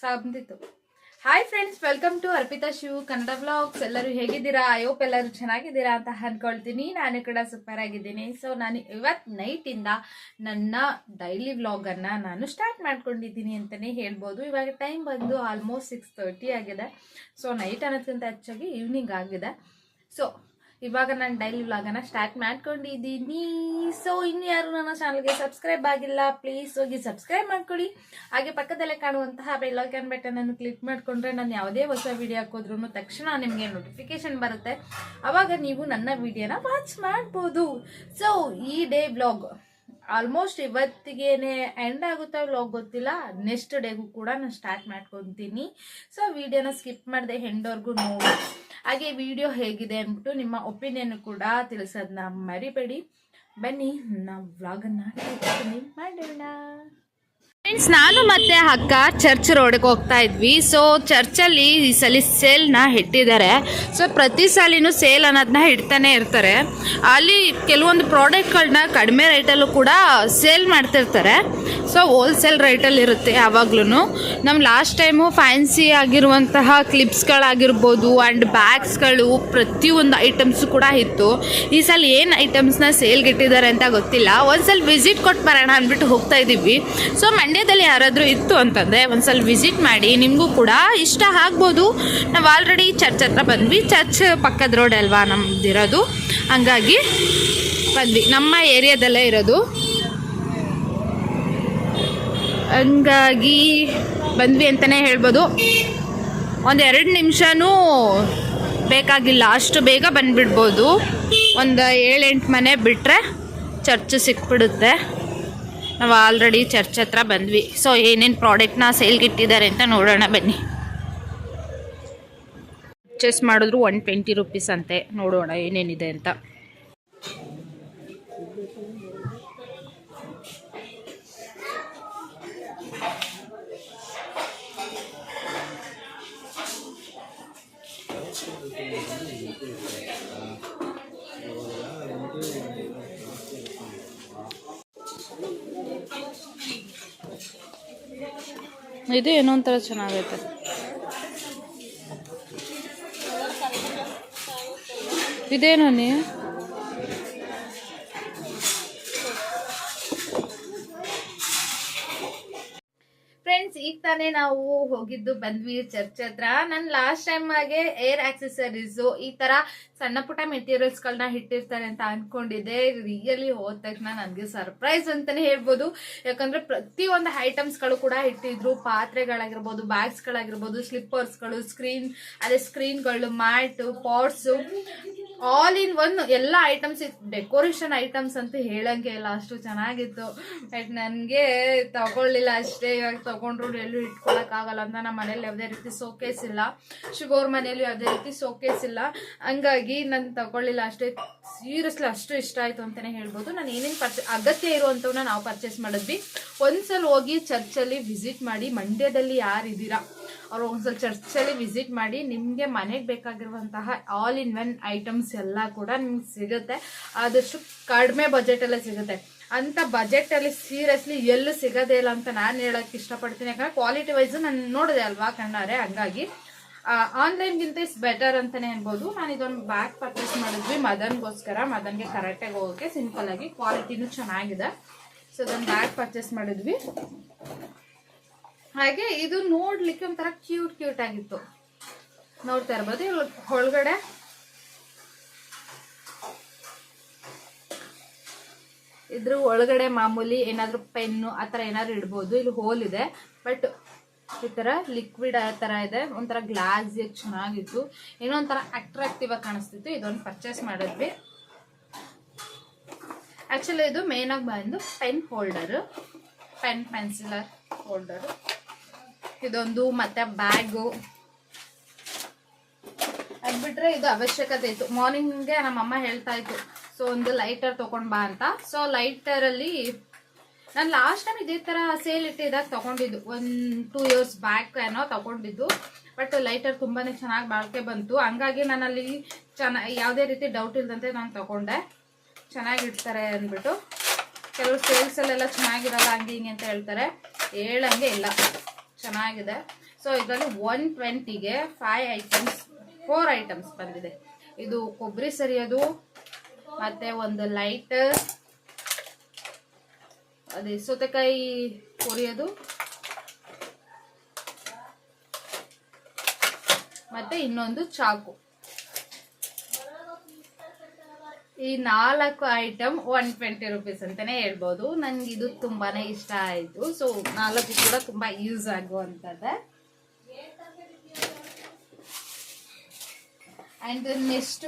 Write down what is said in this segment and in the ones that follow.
ಸಾಂದಿತ್ತು. Hi friends, welcome to Arpita Shiv Kannada vlogs. ಎಲ್ಲರೂ ಹೇಗಿದ್ದೀರಾ? I hope ಎಲ್ಲರೂ ಚೆನ್ನಾಗಿದ್ದೀರಾ ಅಂತ ಅನ್ಕೊಳ್ತೀನಿ. ನಾನು ಕೂಡ ಸೂಪರ್ ಆಗಿದ್ದೀನಿ. ಸೊ ನಾನು ಇವತ್ತು ನೈಟಿಂದ ನನ್ನ ಡೈಲಿ ವ್ಲಾಗನ್ನು ನಾನು ಸ್ಟಾರ್ಟ್ ಮಾಡ್ಕೊಂಡಿದ್ದೀನಿ ಅಂತಲೇ ಹೇಳ್ಬೋದು. ಇವಾಗ ಟೈಮ್ ಬಂದು ಆಲ್ಮೋಸ್ಟ್ 6:30 ಆಗಿದೆ. ಸೊ ನೈಟ್ ಅನ್ನೋದಕ್ಕಿಂತ ಹೆಚ್ಚಾಗಿ ಈವ್ನಿಂಗ್ ಆಗಿದೆ. ಸೊ ಇವಾಗ ನಾನು ಡೈಲಿ ವ್ಲಾಗನ್ನು ಸ್ಟಾರ್ಟ್ ಮಾಡ್ಕೊಂಡಿದ್ದೀನಿ. ಸೊ ಇನ್ನು ಯಾರು ನನ್ನ ಚಾನಲ್ಗೆ ಸಬ್ಸ್ಕ್ರೈಬ್ ಆಗಿಲ್ಲ, ಪ್ಲೀಸ್ ಹೋಗಿ ಸಬ್ಸ್ಕ್ರೈಬ್ ಮಾಡ್ಕೊಳ್ಳಿ. ಹಾಗೆ ಪಕ್ಕದಲ್ಲೇ ಕಾಣುವಂತಹ ಬೆಲ್ ಐಕಾನ್ ಬಟನ್ ಅನ್ನು ಕ್ಲಿಕ್ ಮಾಡಿಕೊಂಡ್ರೆ ನಾನು ಯಾವುದೇ ಹೊಸ ವಿಡಿಯೋ ಹಾಕೋದ್ರೂ ತಕ್ಷಣ ನಿಮಗೆ ನೋಟಿಫಿಕೇಶನ್ ಬರುತ್ತೆ. ಆವಾಗ ನೀವು ನನ್ನ ವಿಡಿಯೋನ ವಾಚ್ ಮಾಡ್ಬೋದು. ಸೊ ಈ ಡೇ ವ್ಲಾಗ್ ಆಲ್ಮೋಸ್ಟ್ ಇವತ್ತಿಗೇನೆ ಎಂಡ್ ಆಗುತ್ತಾ ವ್ಲಾಗ್ ಗೊತ್ತಿಲ್ಲ. ನೆಕ್ಸ್ಟ್ ಡೇಗೂ ಕೂಡ ನಾನು ಸ್ಟಾರ್ಟ್ ಮಾಡ್ಕೊತೀನಿ. ಸೊ ವಿಡಿಯೋನ ಸ್ಕಿಪ್ ಮಾಡದೆ ಎಂಡ್ವರೆಗೂ ನೋಡಿ. ಹಾಗೆ ವಿಡಿಯೋ ಹೇಗಿದೆ ಅಂದ್ಬಿಟ್ಟು ನಿಮ್ಮ ಒಪಿನಿಯನ್ ಕೂಡ ತಿಳಿಸೋದನ್ನ ಮರಿಬೇಡಿ. ಬನ್ನಿ ನಾವು ವ್ಲಾಗನ್ನು ಕಂಟಿನ್ಯೂ ಮಾಡೋಣ. ಫ್ರೆಂಡ್ಸ್, ನಾನು ಮತ್ತೆ ಅಕ್ಕ ಚರ್ಚ್ ರೋಡ್ಗೆ ಹೋಗ್ತಾ ಇದ್ವಿ. ಸೊ ಚರ್ಚಲ್ಲಿ ಈ ಸಲ ಸೇಲ್ನ ಇಟ್ಟಿದ್ದಾರೆ. ಸೊ ಪ್ರತಿ ಸಾಲಿನೂ ಸೇಲ್ ಅನ್ನೋದನ್ನ ಇಡ್ತಾನೆ ಇರ್ತಾರೆ. ಅಲ್ಲಿ ಕೆಲವೊಂದು ಪ್ರಾಡಕ್ಟ್ಗಳನ್ನ ಕಡಿಮೆ ರೇಟಲ್ಲೂ ಕೂಡ ಸೇಲ್ ಮಾಡ್ತಿರ್ತಾರೆ. ಸೊ ಹೋಲ್ಸೇಲ್ ರೇಟಲ್ಲಿ ಇರುತ್ತೆ ಯಾವಾಗ್ಲೂ. ನಮ್ಮ ಲಾಸ್ಟ್ ಟೈಮು ಫ್ಯಾನ್ಸಿ ಆಗಿರುವಂತಹ ಕ್ಲಿಪ್ಸ್ಗಳಾಗಿರ್ಬೋದು ಆ್ಯಂಡ್ ಬ್ಯಾಗ್ಸ್ಗಳು ಪ್ರತಿಯೊಂದು ಐಟಮ್ಸು ಕೂಡ ಇತ್ತು. ಈ ಸಲ ಏನು ಐಟಮ್ಸ್ನ ಸೇಲ್ಗೆ ಇಟ್ಟಿದ್ದಾರೆ ಅಂತ ಗೊತ್ತಿಲ್ಲ. ಒಂದ್ಸಲ ವಿಸಿಟ್ ಕೊಟ್ಟು ಬರೋಣ ಅಂದ್ಬಿಟ್ಟು ಹೋಗ್ತಾ ಇದ್ದೀವಿ. ಸೊ ಮಂಡ್ಯದಲ್ಲಿ ಯಾರಾದರೂ ಇತ್ತು ಅಂತಂದರೆ ಒಂದ್ಸಲ ವಿಸಿಟ್ ಮಾಡಿ, ನಿಮಗೂ ಕೂಡ ಇಷ್ಟ ಆಗ್ಬೋದು. ನಾವು ಆಲ್ರೆಡಿ ಚರ್ಚ್ ಹತ್ರ ಬಂದ್ವಿ. ಚರ್ಚ್ ಪಕ್ಕದ ರೋಡ್ ಅಲ್ವಾ ನಮ್ದಿರೋದು, ಹಂಗಾಗಿ ಬಂದ್ವಿ. ನಮ್ಮ ಏರಿಯಾದಲ್ಲೇ ಇರೋದು, ಹಂಗಾಗಿ ಬಂದ್ವಿ ಅಂತಲೇ ಹೇಳ್ಬೋದು. ಒಂದು 2 ನಿಮಿಷನೂ ಬೇಕಾಗಿಲ್ಲ, ಅಷ್ಟು ಬೇಗ ಬಂದುಬಿಡ್ಬೋದು. ಒಂದು 7-8 ಮನೆ ಬಿಟ್ಟರೆ ಚರ್ಚ್ ಸಿಕ್ಬಿಡುತ್ತೆ. ನಾವು ಆಲ್ರೆಡಿ ಚರ್ಚ್ ಹತ್ರ ಬಂದ್ವಿ. ಸೊ ಏನೇನು ಪ್ರಾಡಕ್ಟ್ನ ಸೇಲ್ಗೆ ಇಟ್ಟಿದ್ದಾರೆ ಅಂತ ನೋಡೋಣ ಬನ್ನಿ. ಪರ್ಚೇಸ್ ಮಾಡಿದ್ರು 120 ರೂಪೀಸ್ ಅಂತೆ. ನೋಡೋಣ ಏನೇನಿದೆ ಅಂತ. ಇದು ಏನೋ ಒಂಥರ ಚೆನ್ನಾಗೈತೆ. ಇದೇನು ನೀ ಫ್ರೆಂಡ್ಸ್, ಈಗ ತಾನೇ ನಾವು ಹೋಗಿದ್ದು ಬಂದ್ವಿ ಚರ್ಚ್ ಹತ್ರ. ನಾನು ಲಾಸ್ಟ್ ಟೈಮ್ ಆಗಿ ಏರ್ ಆಕ್ಸೆಸರೀಸು ಈ ತರ ಸಣ್ಣ ಪುಟ್ಟ ಮೆಟೀರಿಯಲ್ಸ್ಗಳನ್ನ ಇಟ್ಟಿರ್ತಾರೆ ಅಂತ ಅನ್ಕೊಂಡಿದ್ದೆ. ರಿಯಲಿ ಹೋದ ತಕ್ಷಣ ನನಗೆ ಸರ್ಪ್ರೈಸ್ ಅಂತಾನೆ ಹೇಳ್ಬೋದು. ಯಾಕಂದ್ರೆ ಪ್ರತಿಯೊಂದು ಐಟಮ್ಸ್ಗಳು ಕೂಡ ಇಟ್ಟಿದ್ರು. ಪಾತ್ರೆಗಳಾಗಿರ್ಬೋದು, ಬ್ಯಾಗ್ಸ್ಗಳಾಗಿರ್ಬೋದು, ಸ್ಲಿಪ್ಪರ್ಸ್ಗಳು, ಸ್ಕ್ರೀನ್ಗಳು, mat, pots, all in one ಎಲ್ಲ ಐಟಮ್ಸ್ ಇತ್ತು. ಡೆಕೋರೇಷನ್ ಐಟಮ್ಸ್ ಅಂತ ಹೇಳಂಗೆ ಇಲ್ಲ, ಅಷ್ಟು ಚೆನ್ನಾಗಿತ್ತು. ಬಟ್ ನನಗೆ ತಗೊಳ್ಳಿಲ್ಲ ಅಷ್ಟೇ. ಇವಾಗ ತಗೊಂಡ್ರು ಎಲ್ಲೂ ಇಟ್ಕೊಳಕ್ಕಾಗಲ್ಲ ಅಂತ ನಮ್ಮ ಮನೇಲಿ ಯಾವುದೇ ರೀತಿ ಸೋಕೇಸ್ ಇಲ್ಲ. ಶುಗರ್ ಮನೇಲಿ ಯಾವುದೇ ರೀತಿ ಸೋಕೇಸ್ ಇಲ್ಲ, ಹಂಗಾಗಿ ನಾನು ತಗೊಳ್ಳಿಲ್ಲ ಅಷ್ಟೇ. ಸೀರಿಯಸ್ಲಿ ಅಷ್ಟು ಇಷ್ಟ ಆಯಿತು ಅಂತಲೇ ಹೇಳ್ಬೋದು. ನಾನು ಏನೇನು ಅಗತ್ಯ ಇರುವಂಥವನ್ನ ನಾವು ಪರ್ಚೇಸ್ ಮಾಡಿದ್ವಿ. ಒಂದ್ಸಲ ಹೋಗಿ ಚರ್ಚಲ್ಲಿ ವಿಸಿಟ್ ಮಾಡಿ. ಮಂಡ್ಯದಲ್ಲಿ ಯಾರಿದ್ದೀರಾ ಅವ್ರು ಒಂದ್ಸಲ ಚರ್ಚಲ್ಲಿ ವಿಸಿಟ್ ಮಾಡಿ. ನಿಮಗೆ ಮನೆಗೆ ಬೇಕಾಗಿರುವಂತಹ ಆಲ್ ಇನ್ ಒನ್ ಐಟಮ್ಸ್ ಎಲ್ಲ ಕೂಡ ನಿಮ್ಗೆ ಸಿಗುತ್ತೆ. ಆದಷ್ಟು ಕಡಿಮೆ ಬಜೆಟಲ್ಲೇ ಸಿಗುತ್ತೆ. ಅಂತ ಬಜೆಟಲ್ಲಿ ಸೀರಿಯಸ್ಲಿ ಎಲ್ಲೂ ಸಿಗೋದೇ ಇಲ್ಲ ಅಂತ ನಾನು ಹೇಳೋಕ್ಕೆ ಇಷ್ಟಪಡ್ತೀನಿ. ಯಾಕಂದರೆ ಕ್ವಾಲಿಟಿ ವೈಸು ನಾನು ನೋಡಿದೆ ಅಲ್ವಾ ಕಣ್ಣಾರೆ, ಹಂಗಾಗಿ ಆನ್ಲೈನ್ಗಿಂತ ಇಸ್ ಬೆಟರ್ ಅಂತಲೇ ಅನ್ಬೋದು. ನಾನು ಇದೊಂದು ಬ್ಯಾಗ್ ಪರ್ಚೇಸ್ ಮಾಡಿದ್ವಿ ಮದನ್ಗೋಸ್ಕರ. ಮದನ್ಗೆ ಕರೆಕ್ಟಾಗಿ ಹೋಗೋಕ್ಕೆ ಸಿಂಪಲ್ ಆಗಿ, ಕ್ವಾಲಿಟಿನೂ ಚೆನ್ನಾಗಿದೆ. ಸೊ ಅದೊಂದು ಬ್ಯಾಗ್ ಪರ್ಚೇಸ್ ಮಾಡಿದ್ವಿ. ಹಾಗೆ ಇದು ನೋಡ್ಲಿಕ್ಕೆ ಒಂಥರ ಕ್ಯೂಟ್ ಆಗಿತ್ತು, ನೋಡ್ತಾ ಇರ್ಬೋದು. ಒಳಗಡೆ ಇದ್ರ ಒಳಗಡೆ ಮಾಮೂಲಿ ಏನಾದ್ರು ಪೆನ್ನು ಆ ಥರ ಏನಾದ್ರು ಇಡ್ಬೋದು. ಇಲ್ಲಿ ಹೋಲ್ ಇದೆ, ಬಟ್ ಈ ಥರ ಲಿಕ್ವಿಡ್ ಆ ಥರ ಇದೆ. ಒಂಥರ ಗ್ಲಾಸ್ ಚೆನ್ನಾಗಿತ್ತು, ಏನೋ ಒಂಥರ ಅಟ್ರಾಕ್ಟಿವ್ ಆಗಿ ಕಾಣಿಸ್ತಿತ್ತು. ಇದೊಂದು ಪರ್ಚೇಸ್ ಮಾಡಿದ್ವಿ. ಆ್ಯಕ್ಚುಲಿ ಇದು ಮೇನ್ ಆಗಿ ಬಂದು ಪೆನ್ ಹೋಲ್ಡರು, ಪೆನ್ಸಿಲ್ ಹೋಲ್ಡರು ಇದೊಂದು, ಮತ್ತೆ ಬ್ಯಾಗು. ಅದ್ಬಿಟ್ರೆ ಇದು ಅವಶ್ಯಕತೆ ಇತ್ತು. ಮಾರ್ನಿಂಗ್ಗೆ ನಮ್ಮಮ್ಮ ಹೇಳ್ತಾ ಇತ್ತು, ಸೊ ಒಂದು ಲೈಟರ್ ತೊಗೊಂಡು ಬಾ ಅಂತ. ಸೊ ಲೈಟರಲ್ಲಿ ನಾನು ಲಾಸ್ಟ್ ಟೈಮ್ ಇದೇ ಥರ ಸೇಲ್ ಇಟ್ಟಿದ್ದಾಗ ತೊಗೊಂಡಿದ್ದು, 1-2 years ಬ್ಯಾಕ್ ಏನೋ ತೊಗೊಂಡಿದ್ದು. ಬಟ್ ಲೈಟರ್ ತುಂಬಾ ಚೆನ್ನಾಗಿ ಬಾಳಿಕೆ ಬಂತು. ಹಂಗಾಗಿ ನಾನಲ್ಲಿ ಯಾವುದೇ ರೀತಿ ಡೌಟ್ ಇಲ್ಲದಂತೆ ನಾನು ತೊಗೊಂಡೆ. ಚೆನ್ನಾಗಿಡ್ತಾರೆ ಅಂದ್ಬಿಟ್ಟು. ಕೆಲವು ಸೇಲ್ಸಲ್ಲೆಲ್ಲ ಚೆನ್ನಾಗಿರಲ್ಲ ಹಂಗೆ ಹಿಂಗೆ ಅಂತ ಹೇಳ್ತಾರೆ, ಹೇಳಂಗೆ ಇಲ್ಲ, ಚೆನ್ನಾಗಿದೆ. ಸೊ ಇದರಲ್ಲಿ 120ಗೆ 4 ಐಟಮ್ಸ್ ಬಂದಿದೆ. ಇದು ಕೊಬ್ಬರಿ ಸರಿಯೋದು, ಮತ್ತೆ ಒಂದು ಲೈಟ್, ಅದೇ ಸೌತೆಕಾಯಿ ಕೊರಿಯೋದು, ಮತ್ತೆ ಇನ್ನೊಂದು ಚಾಕು. ಈ 4 ಐಟಮ್ 120 ರುಪೀಸ್ ಅಂತಾನೆ ಹೇಳ್ಬೋದು. ನನ್ಗೆ ಇದು ತುಂಬಾನೇ ಇಷ್ಟ ಆಯ್ತು. ಸೊ 4 ಕೂಡ ತುಂಬಾ ಯೂಸ್ ಆಗುವಂತದ್ದೆ. ಅಂಡ್ ನೆಕ್ಸ್ಟ್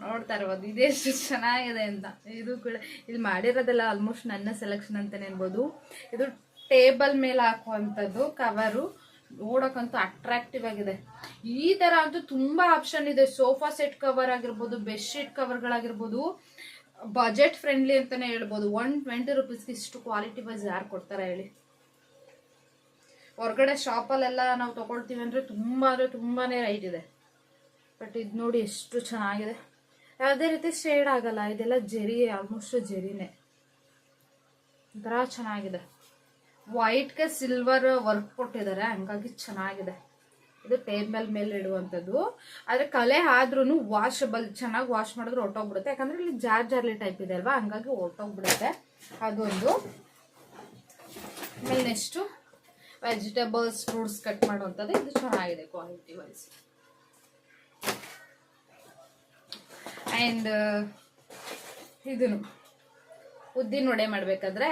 ನೋಡ್ತಾ ಇರ್ಬೋದು ಇದೆಷ್ಟು ಚೆನ್ನಾಗಿದೆ ಅಂತ. ಇದು ಕೂಡ ಇಲ್ಲಿ ಮಾಡಿರೋದೆಲ್ಲ ಆಲ್ಮೋಸ್ಟ್ ನನ್ನ ಸೆಲೆಕ್ಷನ್ ಅಂತಾನೆ ಹೇಳ್ಬೋದು. ಇದು ಟೇಬಲ್ ಮೇಲೆ ಹಾಕುವಂಥದ್ದು ಕವರು, ನೋಡಕ್ಕಂತೂ ಅಟ್ರಾಕ್ಟಿವ್ ಆಗಿದೆ. ಈ ತರ ಅಂತೂ ತುಂಬಾ ಆಪ್ಷನ್ ಇದೆ. ಸೋಫಾ ಸೆಟ್ ಕವರ್ ಆಗಿರ್ಬೋದು, ಬೆಡ್ಶೀಟ್ ಕವರ್ಗಳಾಗಿರ್ಬೋದು, ಬಜೆಟ್ ಫ್ರೆಂಡ್ಲಿ ಅಂತಾನೆ ಹೇಳ್ಬೋದು. 120 ರುಪೀಸ್ಗೆ ಇಷ್ಟು ಕ್ವಾಲಿಟಿ ವೈಸ್ ಯಾರು ಕೊಡ್ತಾರೆ ಹೇಳಿ? ಹೊರಗಡೆ ಶಾಪಲ್ಲೆಲ್ಲ ನಾವು ತಗೊಳ್ತೀವಿ ಅಂದ್ರೆ ತುಂಬಾನೇ ರೈಟ್ ಇದೆ. ಬಟ್ ಇದು ನೋಡಿ ಎಷ್ಟು ಚೆನ್ನಾಗಿದೆ. ಯಾವುದೇ ರೀತಿ ಶೇಡ್ ಆಗಲ್ಲ. ಇದೆಲ್ಲ ಜರಿ, ಆಲ್ಮೋಸ್ಟ್ ಜರಿನೇ. ಒಂಥರ ಚೆನ್ನಾಗಿದೆ. ವೈಟ್ಗೆ ಸಿಲ್ವರ್ ವರ್ಕ್ ಕೊಟ್ಟಿದ್ದಾರೆ, ಹಂಗಾಗಿ ಚೆನ್ನಾಗಿದೆ. ಇದು ಟೇಬಲ್ ಮೇಲೆ ಇಡುವಂಥದ್ದು. ಆದರೆ ಕಲೆ ಆದ್ರೂ ವಾಷಬಲ್, ಚೆನ್ನಾಗಿ ವಾಶ್ ಮಾಡಿದ್ರೆ ಹೊಟ್ಟೋಗ್ಬಿಡುತ್ತೆ. ಯಾಕಂದ್ರೆ ಇಲ್ಲಿ ಜಾರ್ಲಿ ಟೈಪ್ ಇದೆ ಅಲ್ವಾ, ಹಂಗಾಗಿ ಹೊಟ್ಟೋಗ್ಬಿಡುತ್ತೆ. ಅದೊಂದು. ಆಮೇಲೆ ನೆಕ್ಸ್ಟು ವೆಜಿಟೇಬಲ್ಸ್, ಫ್ರೂಟ್ಸ್ ಕಟ್ ಮಾಡುವಂಥದ್ದು. ಇದು ಚೆನ್ನಾಗಿದೆ ಕ್ವಾಲಿಟಿ ವೈಸ್. ಆ್ಯಂಡ್ ಇದನ್ನು ಉದ್ದಿನ ವಡೆ ಮಾಡ್ಬೇಕಾದ್ರೆ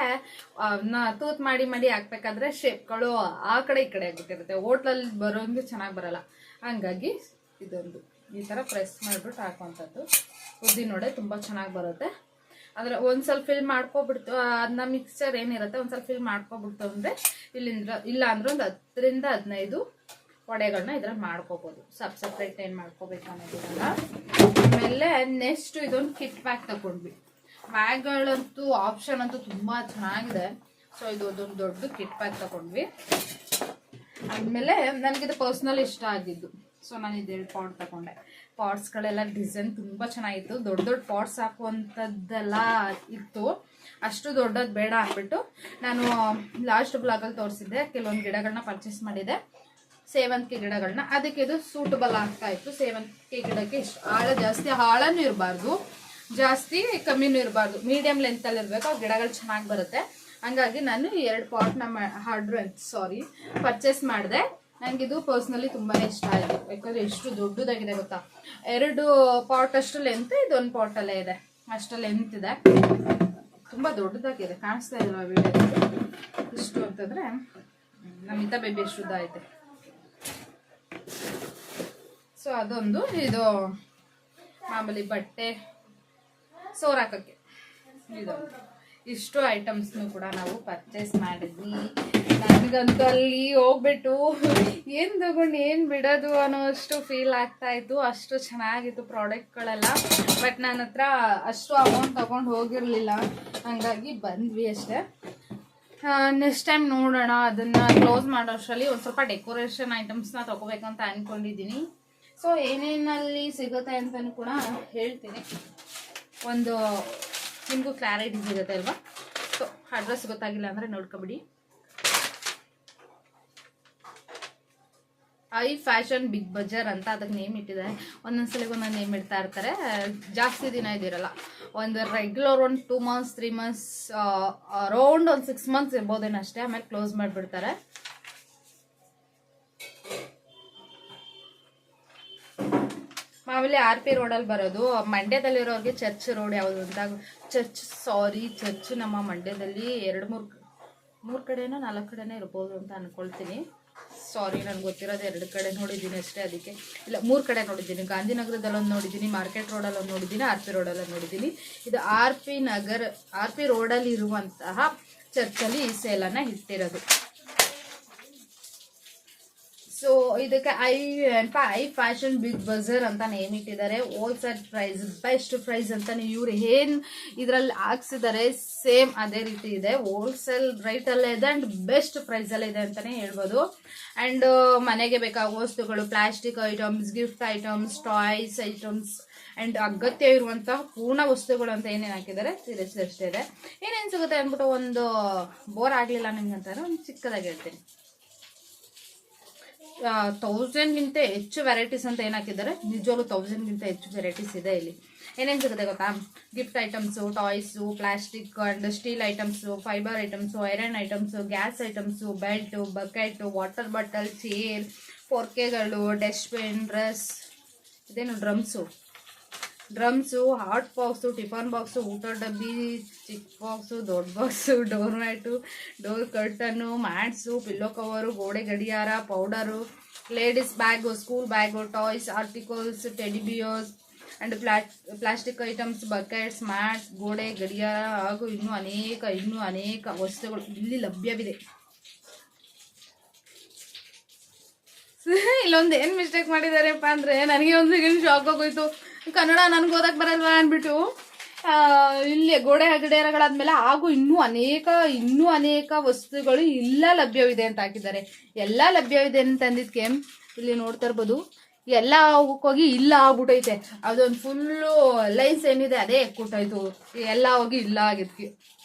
ತೂತ್ ಮಾಡಿ ಹಾಕ್ಬೇಕಾದ್ರೆ ಶೇಪ್ಗಳು ಆ ಕಡೆ ಈ ಕಡೆ ಆಗ್ಬಿಟ್ಟಿರುತ್ತೆ. ಹೋಟ್ಲಲ್ಲಿ ಬರೋಂಗೆ ಚೆನ್ನಾಗಿ ಬರಲ್ಲ. ಹಂಗಾಗಿ ಇದೊಂದು ಈ ಥರ ಪ್ರೆಸ್ ಮಾಡಿಬಿಟ್ಟು ಹಾಕುವಂಥದ್ದು ಉದ್ದಿನ ವಡೆ ತುಂಬ ಚೆನ್ನಾಗಿ ಬರುತ್ತೆ. ಅಂದರೆ ಒಂದ್ಸಲ ಫಿಲ್ ಮಾಡ್ಕೊಬಿಡ್ತು, ಅದನ್ನ ಮಿಕ್ಸ್ಚರ್ ಏನಿರುತ್ತೆ ಒಂದ್ಸಲ ಫಿಲ್ ಮಾಡ್ಕೊಬಿಡ್ತು ಅಂದರೆ ಇಲ್ಲ ಅಂದ್ರೆ ಒಂದು 10ರಿಂದ 15 ವಡೆಗಳನ್ನ ಇದ್ರಲ್ಲಿ ಮಾಡ್ಕೋಬೋದು. ಸಪ್ರೇಟ್ ಏನು ಮಾಡ್ಕೋಬೇಕು ಅನ್ನೋದಿರಲ್ಲ. ಆಮೇಲೆ ನೆಕ್ಸ್ಟ್ ಇದೊಂದು ಕಿಟ್ ಬ್ಯಾಗ್ ತಗೊಂಡ್ವಿ. ಬ್ಯಾಗ್ಗಳಂತೂ ಆಪ್ಷನ್ ಅಂತೂ ತುಂಬ ಚೆನ್ನಾಗಿದೆ. ಸೊ ಇದು ಅದೊಂದು ದೊಡ್ಡ ಕಿಟ್ ಬ್ಯಾಗ್ ತಗೊಂಡ್ವಿ. ಆದಮೇಲೆ ನನಗಿದು ಪರ್ಸ್ನಲ್ ಇಷ್ಟ ಆಗಿದ್ದು. ಸೊ ನಾನು ಇದು 2 ಪಾಟ್ ತಗೊಂಡೆ. ಪಾಟ್ಸ್ಗಳೆಲ್ಲ ಡಿಸೈನ್ ತುಂಬ ಚೆನ್ನಾಗಿತ್ತು. ದೊಡ್ಡ ಪಾಟ್ಸ್ ಹಾಕುವಂಥದ್ದೆಲ್ಲ ಇತ್ತು. ಅಷ್ಟು ದೊಡ್ಡದು ಬೇಡ ಅಂದ್ಬಿಟ್ಟು ನಾನು ಲಾಸ್ಟ್ ಬ್ಲಾಗಲ್ಲಿ ತೋರಿಸಿದ್ದೆ. ಕೆಲವೊಂದು ಗಿಡಗಳನ್ನ ಪರ್ಚೇಸ್ ಮಾಡಿದೆ, ಸೇವಂತಿಗೆ ಗಿಡಗಳನ್ನ. ಅದಕ್ಕೆ ಇದು ಸೂಟಬಲ್ ಆಗ್ತಾ ಇತ್ತು. ಸೇವಂತಿಗೆ ಗಿಡಕ್ಕೆ ಇಷ್ಟು ಜಾಸ್ತಿ ಆಳನೂ ಇರಬಾರ್ದು, ಜಾಸ್ತಿ ಕಮ್ಮಿನೂ ಇರಬಾರ್ದು, ಮೀಡಿಯಂ ಲೆಂತಲ್ಲಿ ಇರಬೇಕು. ಆ ಗಿಡಗಳು ಚೆನ್ನಾಗಿ ಬರುತ್ತೆ. ಹಂಗಾಗಿ ನಾನು 2 ಪಾಟ್ನ ಪರ್ಚೇಸ್ ಮಾಡಿದೆ. ನನಗಿದು ಪರ್ಸ್ನಲಿ ತುಂಬಾ ಇಷ್ಟ ಆಯಿತು. ಯಾಕಂದರೆ ಎಷ್ಟು ದೊಡ್ಡದಾಗಿದೆ ಗೊತ್ತಾ. 2 ಪಾಟ್ ಅಷ್ಟು ಲೆಂತ್, ಇದೊಂದು ಪಾಟಲ್ಲೇ ಇದೆ, ಅಷ್ಟು ಲೆಂತ್ ಇದೆ. ತುಂಬ ದೊಡ್ಡದಾಗಿದೆ, ಕಾಣಿಸ್ತಾ ಇಲ್ವಾ ವಿಡಿಯೋದಲ್ಲಿ? ಇಷ್ಟು ಅಂತಂದರೆ ನಮ್ಮ ಮಿತಾ ಬೇಬಿ ಎಷ್ಟು ಉದ್ದ ಐತೆ. ಸೊ ಅದೊಂದು. ಇದು ಮಾಮೂಲಿ ಬಟ್ಟೆ ಸೋರಾಕಕ್ಕೆ ಇದೊಂದು. ಇಷ್ಟು ಐಟಮ್ಸ್ನು ಕೂಡ ನಾವು ಪರ್ಚೇಸ್ ಮಾಡಿದ್ವಿ. ನನಗಂತೂ ಅಲ್ಲಿ ಹೋಗ್ಬಿಟ್ಟು ಏನು ತಗೊಂಡು ಏನು ಬಿಡೋದು ಅನ್ನೋ ಅಷ್ಟು ಫೀಲ್ ಆಗ್ತಾ ಇತ್ತು. ಅಷ್ಟು ಚೆನ್ನಾಗಿತ್ತು ಪ್ರಾಡಕ್ಟ್ಗಳೆಲ್ಲ. ಬಟ್ ನನ್ನ ಹತ್ರ ಅಷ್ಟು ಅಮೌಂಟ್ ತಗೊಂಡು ಹೋಗಿರಲಿಲ್ಲ, ಹಂಗಾಗಿ ಬಂದ್ವಿ ಅಷ್ಟೇ. ನೆಕ್ಸ್ಟ್ ಟೈಮ್ ನೋಡೋಣ. ಅದನ್ನು ಕ್ಲೋಸ್ ಮಾಡೋ ಅಷ್ಟರಲ್ಲಿ ಒಂದು ಸ್ವಲ್ಪ ಡೆಕೋರೇಷನ್ ಐಟಮ್ಸ್ನ ತಗೋಬೇಕಂತ ಅಂದ್ಕೊಂಡಿದ್ದೀನಿ. ಸೊ ಏನೇನಲ್ಲಿ ಸಿಗುತ್ತೆ ಅಂತಲೂ ಕೂಡ ಹೇಳ್ತೀನಿ. ಒಂದು ನಿಮಗೂ ಕ್ಲಾರಿಟಿ ಸಿಗುತ್ತೆ ಅಲ್ವಾ. ಸೊ ಅಡ್ರೆಸ್ ಗೊತ್ತಾಗಿಲ್ಲ ಅಂದರೆ ನೋಡ್ಕೊಬಿಡಿ. ಐ ಫ್ಯಾಷನ್ ಬಿಗ್ ಬಜಾರ್ ಅಂತ ಅದಕ್ಕೆ ನೇಮ್ ಇಟ್ಟಿದ್ದಾರೆ. ಒಂದೊಂದ್ಸಲಿಗೆ ಒಂದೊಂದು ನೇಮ್ ಇಡ್ತಾ ಇರ್ತಾರೆ. ಜಾಸ್ತಿ ದಿನ ಇದಿರಲ್ಲ. ಒಂದು ರೆಗ್ಯುಲರ್ ಒಂದು 2 ಮಂತ್ಸ್ 3 ಮಂತ್ಸ್ ಅರೌಂಡ್ ಒಂದು 6 ಮಂತ್ಸ್ ಇರ್ಬೋದೇನೋ ಅಷ್ಟೇ. ಆಮೇಲೆ ಕ್ಲೋಸ್ ಮಾಡಿಬಿಡ್ತಾರೆ. ಮಾಮೂಲಿ RP ರೋಡಲ್ಲಿ ಬರೋದು. ಮಂಡ್ಯದಲ್ಲಿರೋರಿಗೆ ಚರ್ಚ್ ರೋಡ್ ಯಾವುದು ಅಂತ ಚರ್ಚ್ ನಮ್ಮ ಮಂಡ್ಯದಲ್ಲಿ 2-3 ಕಡೆನೋ 4 ಕಡೆನೇ ಇರ್ಬೋದು ಅಂತ ಅನ್ಕೊಳ್ತೀನಿ. ಸಾರಿ, ನನಗೆ ಗೊತ್ತಿರೋದು 2 ಕಡೆ ನೋಡಿದ್ದೀನಿ ಅಷ್ಟೇ. ಅದಕ್ಕೆ ಇಲ್ಲ 3 ಕಡೆ ನೋಡಿದ್ದೀನಿ. ಗಾಂಧಿನಗರದಲ್ಲಿ ಒಂದು ನೋಡಿದ್ದೀನಿ, ಮಾರ್ಕೆಟ್ ರೋಡಲ್ಲಿ ಒಂದು ನೋಡಿದ್ದೀನಿ, RP ರೋಡಲ್ಲಿ ನೋಡಿದ್ದೀನಿ. ಇದು RP ರೋಡಲ್ಲಿ ಇರುವಂತಹ ಚರ್ಚಲ್ಲಿ ಈ ಸೇಲನ್ನು ಇಟ್ಟಿರೋದು. ಸೊ ಇದಕ್ಕೆ ಐ ಫ್ಯಾಷನ್ ಬಿಗ್ ಬಜಾರ್ ಅಂತ ನೇಮ್ ಇಟ್ಟಿದ್ದಾರೆ. ಹೋಲ್ಸೇಲ್ ಪ್ರೈಸ್, ಬೆಸ್ಟ್ ಪ್ರೈಸ್ ಅಂತಾನೆ ಇವ್ರು ಏನು ಇದರಲ್ಲಿ ಹಾಕ್ಸಿದ್ದಾರೆ ಸೇಮ್ ಅದೇ ರೀತಿ ಇದೆ. ಹೋಲ್ಸೇಲ್ ರೇಟಲ್ಲೇ ಇದೆ ಆ್ಯಂಡ್ ಬೆಸ್ಟ್ ಪ್ರೈಸಲ್ಲೇ ಇದೆ ಅಂತಲೇ ಹೇಳ್ಬೋದು. ಆ್ಯಂಡ್ ಮನೆಗೆ ಬೇಕಾಗುವ ವಸ್ತುಗಳು, plastic items, gift items, toys items and ಅಗತ್ಯ ಇರುವಂತಹ ಪೂರ್ಣ ವಸ್ತುಗಳು ಅಂತ ಏನೇನು ಹಾಕಿದ್ದಾರೆ ಅಷ್ಟೇ ಇದೆ. ಏನೇನು ಸಿಗುತ್ತೆ ಅಂದ್ಬಿಟ್ಟು ಒಂದು ಬೋರ್ ಆಗಲಿಲ್ಲ ನಿಮ್ಗಂತಾರೆ ಒಂದು ಚಿಕ್ಕದಾಗಿ ಹೇಳ್ತೀನಿ. 1000ಗಿಂತ ಹೆಚ್ಚು ವೆರೈಟೀಸ್ ಅಂತ ಏನು ಹಾಕಿದ್ದಾರೆ, ನಿಜವಾಗ್ಲೂ 1000ಗಿಂತ ಹೆಚ್ಚು ವೆರೈಟೀಸ್ ಇದೆ ಇಲ್ಲಿ. ಏನೇನು ಸಿಗುತ್ತೆ ಗೊತ್ತಾ? Gift items, toys, plastic and steel items, fiber items, iron items, gas items, belt, bucket, water bottle, chair, ಫೋರ್ಕೆಗಳು, ಡಸ್ಟ್ಬಿನ್, ಇದೇನು drums, hot box, tiffin box, ಊಟ ಡಬ್ಬಿ, ಚಿಕ್ಕ ಬಾಕ್ಸು, ದೊಡ್ಡ box, door mat, door curtain, mats, pillow cover, ಗೋಡೆ ಗಡಿಯಾರ, powder, ladies bag, school bag, toys articles, teddy bears and plastic items, buckets, mats, ಗೋಡೆ ಗಡಿಯಾರ ಹಾಗೂ ಇನ್ನೂ ಅನೇಕ ವಸ್ತುಗಳು ಇಲ್ಲಿ ಲಭ್ಯವಿದೆ. ಇಲ್ಲೊಂದು ಏನು ಮಿಸ್ಟೇಕ್ ಮಾಡಿದಾರೆಪ್ಪ ಅಂದರೆ, ನನಗೆ ಒಂದು ಸೆಕೆಂಡ್ ಶಾಕ್ ಆಗೋಯ್ತು. ಕನ್ನಡ ನನಗೆ ಓದಕ್ಕೆ ಬರಲ್ವಾ ಅಂದ್ಬಿಟ್ಟು ಇಲ್ಲಿ ಗೋಡೆ ಗಡಿಯಾರಗಳಾದ್ಮೇಲೆ ಹಾಗೂ ಇನ್ನೂ ಅನೇಕ ವಸ್ತುಗಳು ಇಲ್ಲ ಲಭ್ಯವಿದೆ ಅಂತ ಹಾಕಿದ್ದಾರೆ. ಎಲ್ಲ ಲಭ್ಯವಿದೆ ಅಂತ ಅಂದಿದ್ದಕ್ಕೆ ಇಲ್ಲಿ ನೋಡ್ತಾ ಇರ್ಬೋದು, ಎಲ್ಲ ಹೋಗಿ ಇಲ್ಲ ಆಗ್ಬಿಟ್ಟೈತೆ. ಅದೊಂದು ಫುಲ್ಲು ಲೈನ್ಸ್ ಏನಿದೆ ಅದೇ ಎಕ್ಬಿಟ್ಟೋಯ್ತು, ಎಲ್ಲ ಹೋಗಿ ಇಲ್ಲ ಆಗಿದ್ಕೆ.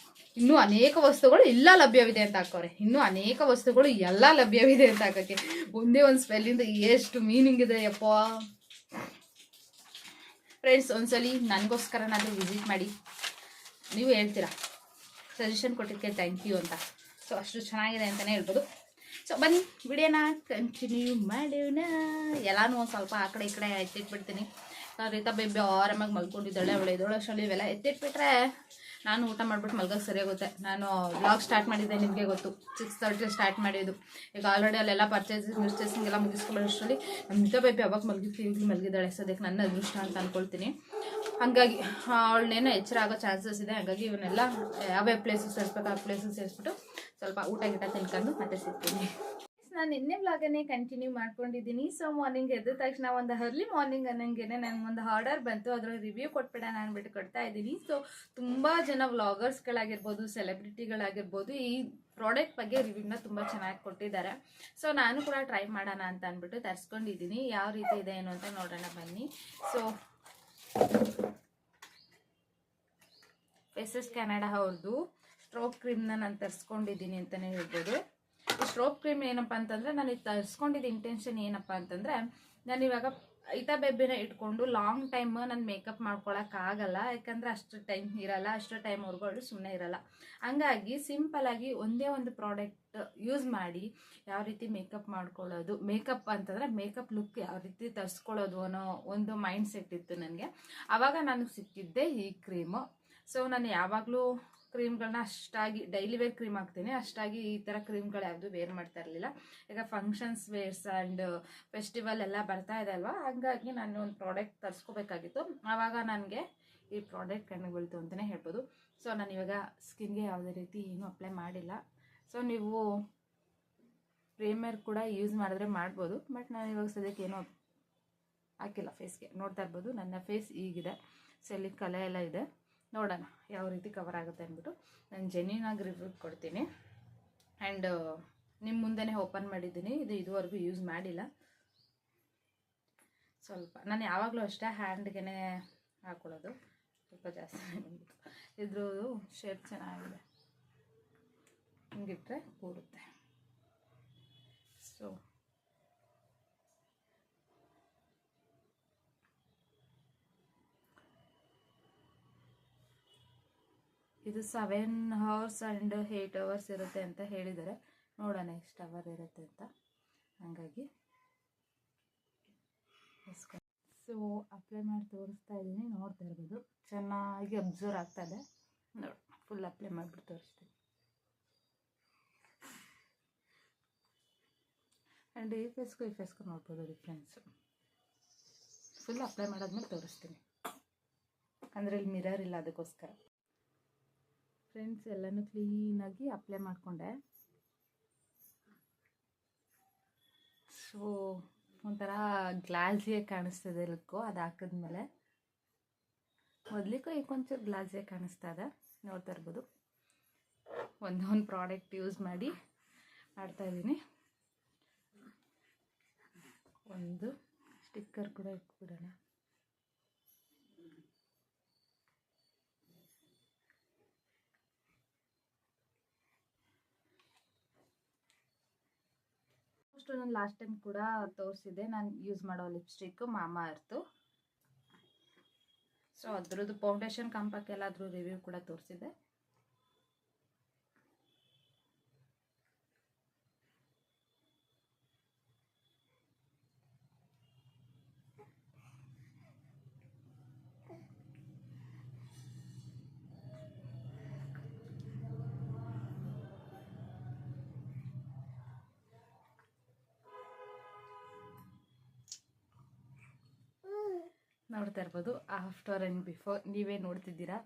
ಇನ್ನೂ ಅನೇಕ ವಸ್ತುಗಳು ಇಲ್ಲ ಲಭ್ಯವಿದೆ ಅಂತ ಹಾಕೋರೆ. ಇನ್ನೂ ಅನೇಕ ವಸ್ತುಗಳು ಎಲ್ಲ ಲಭ್ಯವಿದೆ ಅಂತ ಹಾಕೋಕ್ಕೆ ಒಂದೇ ಒಂದು ಸ್ಪೆಲ್ಲಿಂದ ಎಷ್ಟು ಮೀನಿಂಗ್ ಇದೆ ಯಪ್ಪ. ಫ್ರೆಂಡ್ಸ್, ಒಂದ್ಸಲಿ ನನಗೋಸ್ಕರನಾದರೂ ವಿಸಿಟ್ ಮಾಡಿ. ನೀವು ಹೇಳ್ತೀರಾ, ಸಜೆಷನ್ ಕೊಟ್ಟಿದ್ದಕ್ಕೆ ಥ್ಯಾಂಕ್ ಯು ಅಂತ. ಸೊ ಅಷ್ಟು ಚೆನ್ನಾಗಿದೆ ಅಂತಲೇ ಹೇಳ್ಬೋದು. ಸೊ ಬನ್ನಿ ವಿಡಿಯೋನ ಕಂಟಿನ್ಯೂ ಮಾಡೋಣ. ಎಲ್ಲನೂ ಒಂದು ಸ್ವಲ್ಪ ಆ ಕಡೆ ಈ ಕಡೆ ಎತ್ತಿಟ್ಬಿಡ್ತೀನಿ. ರೀತಾ ಬೇಬಿ ಆರಾಮಾಗಿ ಮಲ್ಕೊಂಡಿದ್ದಾಳೆ, ಅವಳು ಎದ್ದೋಳು ಅಷ್ಟರಲ್ಲಿ ಇವೆಲ್ಲ ಎತ್ತಿಟ್ಬಿಟ್ರೆ ನಾನು ಊಟ ಮಾಡಿಬಿಟ್ಟು ಮಲ್ಗೋಕ್ಕೆ ಸರಿಯಾಗುತ್ತೆ. ನಾನು ವ್ಲಾಗ್ ಸ್ಟಾರ್ಟ್ ಮಾಡಿದ್ದೆ, ನಿಮಗೆ ಗೊತ್ತು, 6:30 ಸ್ಟಾರ್ಟ್ ಮಾಡಿದ್ದು. ಈಗ ಆಲ್ರೆಡಿ ಅಲ್ಲೆಲ್ಲ ಪರ್ಚೇಸಿಂಗ್ ಎಲ್ಲ ಮುಗಿಸ್ಕೊಳ್ಳೋಷ್ಟರಲ್ಲಿ ನಮ್ಮ ರೀತಾ ಬೇಬಿ ಅವಾಗ ಮಲಗಿದ್ದಾಳೆ. ಸದ್ಯಕ್ಕೆ ನನ್ನ ಅದೃಷ್ಟ ಅಂತ ಅಂದ್ಕೊಳ್ತೀನಿ. ಹಾಗಾಗಿ ಅವಳನ್ನೇನೋ ಎಚ್ಚರ ಆಗೋ ಚಾನ್ಸಸ್ ಇದೆ. ಹಾಗಾಗಿ ಇವನ್ನೆಲ್ಲ ಯಾವ್ಯಾವ ಪ್ಲೇಸಸ್ ಸೇರಿಸ್ಬೇಕು ಆ ಪ್ಲೇಸಸ್ ಸೇರಿಸ್ಬಿಟ್ಟು ಸ್ವಲ್ಪ ಊಟ ತಿನ್ಕೊಂಡು ಮತ್ತೆ ಸಿಗ್ತೀನಿ. ನಾನು ನಿನ್ನೆ ವ್ಲಾಗನ್ನೇ ಕಂಟಿನ್ಯೂ ಮಾಡ್ಕೊಂಡಿದ್ದೀನಿ. ಸೊ ಮಾರ್ನಿಂಗ್ ಎದ್ದ ತಕ್ಷಣ ಒಂದು ಅರ್ಲಿ ಮಾರ್ನಿಂಗ್ ಅನ್ನಂಗೆನೆ ನನಗೊಂದು ಆರ್ಡರ್ ಬಂತು, ಅದರ ರಿವ್ಯೂ ಕೊಟ್ಬಿಡೋಣ ಅಂದ್ಬಿಟ್ಟು ಕೊಡ್ತಾ ಇದ್ದೀನಿ. ಸೊ ತುಂಬ ಜನ ವ್ಲಾಗರ್ಸ್ಗಳಾಗಿರ್ಬೋದು, ಸೆಲೆಬ್ರಿಟಿಗಳಾಗಿರ್ಬೋದು ಈ ಪ್ರಾಡಕ್ಟ್ ಬಗ್ಗೆ ರಿವ್ಯೂನ ತುಂಬ ಚೆನ್ನಾಗಿ ಕೊಟ್ಟಿದ್ದಾರೆ. ಸೊ ನಾನು ಕೂಡ ಟ್ರೈ ಮಾಡೋಣ ಅಂತ ಅಂದ್ಬಿಟ್ಟು ತರಿಸ್ಕೊಂಡಿದ್ದೀನಿ. ಯಾವ ರೀತಿ ಇದೆ ಏನು ಅಂತ ನೋಡೋಣ ಬನ್ನಿ. ಸೊ ಫೇಸಸ್ ಕೆನಡಾ ಅವ್ರದ್ದು ಸ್ಟ್ರೋಕ್ ಕ್ರೀಮ್ನ ನಾನು ತರಿಸ್ಕೊಂಡಿದ್ದೀನಿ ಅಂತಲೇ ಹೇಳ್ಬೋದು. ಈ ಸ್ಟ್ರೋಕ್ ಕ್ರೀಮ್ ಏನಪ್ಪ ಅಂತಂದರೆ, ನಾನು ಇದು ತರಿಸ್ಕೊಂಡಿದ್ದ ಇಂಟೆನ್ಷನ್ ಏನಪ್ಪ ಅಂತಂದರೆ, ನಾನು ಇವಾಗ ರೀತಾ ಬೇಬಿನ ಇಟ್ಕೊಂಡು ಲಾಂಗ್ ಟೈಮ್ ನಾನು ಮೇಕಪ್ ಮಾಡ್ಕೊಳಕ್ಕಾಗಲ್ಲ. ಯಾಕಂದರೆ ಅಷ್ಟು ಟೈಮ್ ಇರಲ್ಲ, ಅಷ್ಟು ಟೈಮ್ವರೆಗೂ ಅವಳು ಸುಮ್ಮನೆ ಇರಲ್ಲ. ಹಂಗಾಗಿ ಸಿಂಪಲಾಗಿ ಒಂದೇ ಒಂದು ಪ್ರಾಡಕ್ಟ್ ಯೂಸ್ ಮಾಡಿ ಯಾವ ರೀತಿ ಮೇಕಪ್ ಮಾಡ್ಕೊಳ್ಳೋದು, ಮೇಕಪ್ ಅಂತಂದರೆ ಮೇಕಪ್ ಲುಕ್ ಯಾವ ರೀತಿ ತರಿಸ್ಕೊಳ್ಳೋದು ಅನ್ನೋ ಒಂದು ಮೈಂಡ್ ಸೆಟ್ ಇತ್ತು ನನಗೆ. ಆವಾಗ ನನಗೆ ಸಿಕ್ಕಿದ್ದೆ ಈ ಕ್ರೀಮು. ಸೊ ನಾನು ಯಾವಾಗಲೂ ಕ್ರೀಮ್ಗಳನ್ನ ಅಷ್ಟಾಗಿ ಡೈಲಿ ವೇರ್ ಕ್ರೀಮ್ ಹಾಕ್ತೀನಿ, ಅಷ್ಟಾಗಿ ಈ ಥರ ಕ್ರೀಮ್ಗಳು ಯಾವುದು ವೇರ್ ಮಾಡ್ತಾ ಇರಲಿಲ್ಲ. ಈಗ ಫಂಕ್ಷನ್ಸ್ ವೇರ್ಸ್ ಆ್ಯಂಡ್ ಫೆಸ್ಟಿವಲ್ ಎಲ್ಲ ಬರ್ತಾ ಇದೆ ಅಲ್ವಾ, ಹಾಗಾಗಿ ನಾನು ಒಂದು ಪ್ರಾಡಕ್ಟ್ ತರಿಸ್ಕೋಬೇಕಾಗಿತ್ತು. ಆವಾಗ ನನಗೆ ಈ ಪ್ರಾಡಕ್ಟ್ ಕಣ್ಣಿಗೆ ಬೀಳ್ತು ಅಂತಲೇ ಹೇಳ್ಬೋದು. ಸೊ ನಾನು ಇವಾಗ ಸ್ಕಿನ್ಗೆ ಯಾವುದೇ ರೀತಿ ಏನೂ ಅಪ್ಲೈ ಮಾಡಿಲ್ಲ. ಸೊ ನೀವು ಪ್ರೀಮಿಯರ್ ಕೂಡ ಯೂಸ್ ಮಾಡಿದ್ರೆ ಮಾಡ್ಬೋದು, ಬಟ್ ನಾನು ಇವಾಗ ಸದ್ಯಕ್ಕೆ ಏನೂ ಹಾಕಿಲ್ಲ ಫೇಸ್ಗೆ. ನೋಡ್ತಾ ಇರ್ಬೋದು ನನ್ನ ಫೇಸ್ ಈಗಿದೆ. ಸೊ ಇಲ್ಲಿ ಕಲೆ ಎಲ್ಲ ಇದೆ, ನೋಡೋಣ ಯಾವ ರೀತಿ ಕವರ್ ಆಗುತ್ತೆ ಅಂದ್ಬಿಟ್ಟು ನಾನು ಜೆನ್ಯೂನಾಗಿ ರಿವ್ಯೂ ಕೊಡ್ತೀನಿ. ಆ್ಯಂಡ್ ನಿಮ್ಮ ಮುಂದೆನೇ ಓಪನ್ ಮಾಡಿದ್ದೀನಿ, ಇದುವರೆಗೂ ಯೂಸ್ ಮಾಡಿಲ್ಲ. ಸ್ವಲ್ಪ ನಾನು ಯಾವಾಗಲೂ ಅಷ್ಟೇ ಹ್ಯಾಂಡ್ಗೆ ಹಾಕೊಳ್ಳೋದು, ಸ್ವಲ್ಪ ಜಾಸ್ತಿ ಬಂದ್ಬಿಟ್ಟು. ಇದ್ರದ್ದು ಶೇಪ್ ಚೆನ್ನಾಗಿದೆ, ಹಿಂಗಿಟ್ರೆ ಕೂಡುತ್ತೆ. ಸೊ ಇದು 7 hours ಆ್ಯಂಡ್ 8 hours ಇರುತ್ತೆ ಅಂತ ಹೇಳಿದ್ದಾರೆ. ನೋಡೋಣ ಎಷ್ಟು ಅವರ್ ಇರುತ್ತೆ ಅಂತ. ಹಾಗಾಗಿ ಸೊ ಅಪ್ಲೈ ಮಾಡಿ ತೋರಿಸ್ತಾ ಇದ್ದೀನಿ, ನೋಡ್ತಾ ಇರ್ಬೋದು. ಚೆನ್ನಾಗಿ ಅಬ್ಸರ್ವ್ ಆಗ್ತದೆ. ನೋಡಿ, ಫುಲ್ ಅಪ್ಲೈ ಮಾಡಿಬಿಟ್ಟು ತೋರಿಸ್ತೀನಿ. ಆ್ಯಂಡ್ ಈ ಫೇಸ್ಗೂ ನೋಡ್ಬೋದು ಡಿಫ್ರೆನ್ಸು. ಫುಲ್ ಅಪ್ಲೈ ಮಾಡಾದ್ಮೇಲೆ ತೋರಿಸ್ತೀನಿ, ಅಂದರೆ ಇಲ್ಲಿ ಮಿರರ್ ಇಲ್ಲ, ಅದಕ್ಕೋಸ್ಕರ. ಫ್ರೆಂಡ್ಸ್, ಎಲ್ಲನೂ ಕ್ಲೀನಾಗಿ ಅಪ್ಲೈ ಮಾಡಿಕೊಂಡೆ. ಸೊ ಒಂಥರ ಗ್ಲಾಸಿಯಾಗಿ ಕಾಣಿಸ್ತದೆ ಲುಕ್ಕು. ಅದು ಹಾಕಿದ್ಮೇಲೆ ಮೊದಲಿಗೂ ಈಗ ಒಂಚೂರು ಗ್ಲಾಸಿಯಾಗಿ ಕಾಣಿಸ್ತಾ ಇದೆ, ನೋಡ್ತಾ ಇರ್ಬೋದು. ಒಂದೊಂದು ಪ್ರಾಡಕ್ಟ್ ಯೂಸ್ ಮಾಡಿ ಮಾಡ್ತಾಯಿದ್ದೀನಿ. ಒಂದು ಸ್ಟಿಕ್ಕರ್ ಕೂಡ ಇಟ್ಬಿಡೋಣ. ನಾನು ಲಾಸ್ಟ್ ಟೈಮ್ ಕೂಡ ತೋರಿಸಿದೆ ನಾನು ಯೂಸ್ ಮಾಡೋ ಲಿಪ್ಸ್ಟಿಕ್ ಮಾಮಾ ಅರ್ತು. ಸೊ ಅದ್ರದ್ದು ಫೌಂಡೇಶನ್ ಕಾಂಪಾಕ್ಕೆಲ್ಲ ಅದ್ರ ರಿವ್ಯೂ ಕೂಡ ತೋರಿಸಿದೆ. ನೋಡ್ತಾ ಇರ್ಬೋದು ಆಫ್ಟರ್ ಆ್ಯಂಡ್ ಬಿಫೋರ್, ನೀವೇ ನೋಡ್ತಿದ್ದೀರಾ.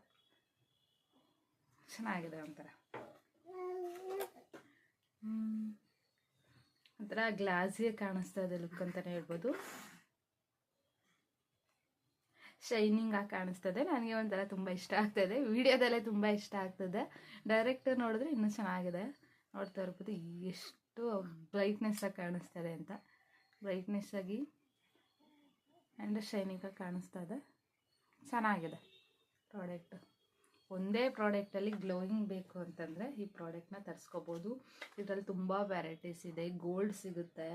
ಚೆನ್ನಾಗಿದೆ ಒಂಥರ ಒಂಥರ ಗ್ಲಾಸಿಗೆ ಕಾಣಿಸ್ತಾ ಇದೆ ಲುಕ್ ಅಂತಲೇ ಹೇಳ್ಬೋದು. ಶೈನಿಂಗ್ ಆಗಿ ಕಾಣಿಸ್ತದೆ. ನನಗೆ ಒಂಥರ ತುಂಬ ಇಷ್ಟ ಆಗ್ತದೆ. ವಿಡಿಯೋದಲ್ಲೇ ತುಂಬ ಇಷ್ಟ ಆಗ್ತದೆ. ಡೈರೆಕ್ಟ್ ನೋಡಿದ್ರೆ ಇನ್ನೂ ಚೆನ್ನಾಗಿದೆ. ನೋಡ್ತಾ ಇರ್ಬೋದು ಎಷ್ಟು ಬ್ರೈಟ್ನೆಸ್ ಆಗಿ ಕಾಣಿಸ್ತದೆ ಅಂತ. ಬ್ರೈಟ್ನೆಸ್ ಆಗಿ ಆ್ಯಂಡ್ ಶೈನಿಂಗಾಗಿ ಕಾಣಿಸ್ತಾ ಇದೆ. ಚೆನ್ನಾಗಿದೆ ಪ್ರಾಡಕ್ಟ್. ಒಂದೇ ಪ್ರಾಡಕ್ಟಲ್ಲಿ ಗ್ಲೋಯಿಂಗ್ ಬೇಕು ಅಂತಂದರೆ ಈ ಪ್ರಾಡಕ್ಟ್ನ ತರಿಸ್ಕೋಬೋದು. ಇದರಲ್ಲಿ ತುಂಬ ವೆರೈಟೀಸ್ ಇದೆ. ಗೋಲ್ಡ್ ಸಿಗುತ್ತೆ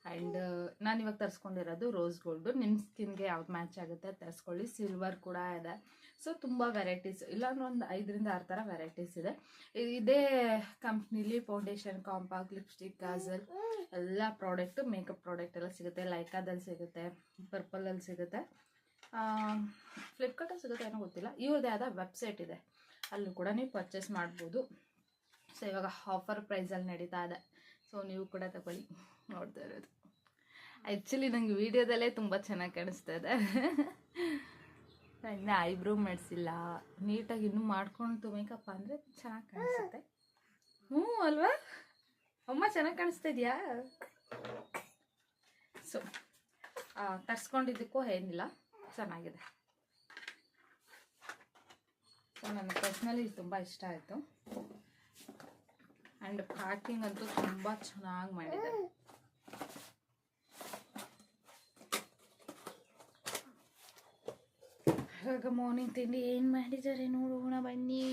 ಆ್ಯಂಡ್ ನಾನು ಇವಾಗ ತರಿಸ್ಕೊಂಡಿರೋದು ರೋಸ್ ಗೋಲ್ಡು. ನಿಮ್ಮ ಸ್ಕಿನ್ಗೆ ಯಾವ್ದು ಮ್ಯಾಚ್ ಆಗುತ್ತೆ ತರಿಸ್ಕೊಳ್ಳಿ. ಸಿಲ್ವರ್ ಕೂಡ ಇದೆ. ಸೊ ತುಂಬ ವೆರೈಟೀಸ್, ಇಲ್ಲಾಂದ್ರೆ ಒಂದು 5ರಿಂದ 6 ಥರ ವೆರೈಟೀಸ್ ಇದೆ. ಇದೇ ಕಂಪ್ನಿಲಿ ಫೌಂಡೇಶನ್, ಕಾಂಪಾಕ್ಟ್, ಲಿಪ್ಸ್ಟಿಕ್, ಕಾಜಲ್ ಎಲ್ಲ ಪ್ರಾಡಕ್ಟು, ಮೇಕಪ್ ಪ್ರಾಡಕ್ಟ್ ಎಲ್ಲ ಸಿಗುತ್ತೆ. ಲೈಕಾದಲ್ಲಿ ಸಿಗುತ್ತೆ, ಪರ್ಪಲಲ್ಲಿ ಸಿಗುತ್ತೆ, ಫ್ಲಿಪ್ಕಾರ್ಟಲ್ಲಿ ಸಿಗುತ್ತೆ ಏನೋ ಗೊತ್ತಿಲ್ಲ. ಇವ್ರದ್ದೇ ಆದ ವೆಬ್ಸೈಟ್ ಇದೆ, ಅಲ್ಲೂ ಕೂಡ ನೀವು ಪರ್ಚೇಸ್ ಮಾಡ್ಬೋದು. ಸೊ ಇವಾಗ ಆಫರ್ ಪ್ರೈಸಲ್ಲಿ ನಡೀತಾ ಇದೆ. ಸೊ ನೀವು ಕೂಡ ತಗೊಳ್ಳಿ. ನೋಡ್ತಾ ಇರೋದು ಆ್ಯಕ್ಚುಲಿ ನಂಗೆ ವಿಡಿಯೋದಲ್ಲೇ ತುಂಬ ಚೆನ್ನಾಗಿ ಕಾಣಿಸ್ತಾ ಇದೆ. ಇನ್ನು ಐಬ್ರೋ ಮಾಡಿಸಿಲ್ಲ, ನೀಟಾಗಿ ಇನ್ನೂ ಮಾಡ್ಕೊಂಡು ಮೇಕಪ್ ಅಂದರೆ ಚೆನ್ನಾಗಿ ಕಾಣಿಸುತ್ತೆ. ಅಲ್ವಾ ಅಮ್ಮ, ಚೆನ್ನಾಗಿ ಕಾಣಿಸ್ತಾ ಇದೆಯಾ? ಸೊ ತರಿಸ್ಕೊಂಡಿದ್ದಕ್ಕೂ ಏನಿಲ್ಲ, ಚೆನ್ನಾಗಿದೆ. ಸೊ ನನಗೆ ಪರ್ಸ್ನಲಿ ತುಂಬ ಇಷ್ಟ ಆಯಿತು. ಆ್ಯಂಡ್ ಪ್ಯಾಕಿಂಗ್ ಅಂತೂ ತುಂಬ ಚೆನ್ನಾಗಿ ಮಾಡಿದ್ದಾರೆ. ಇವಾಗ ಮಾರ್ನಿಂಗ್ ತಿಂಡಿ ಏನು ಮಾಡಿದ್ದಾರೆ ನೋಡೋಣ ಬನ್ನಿ.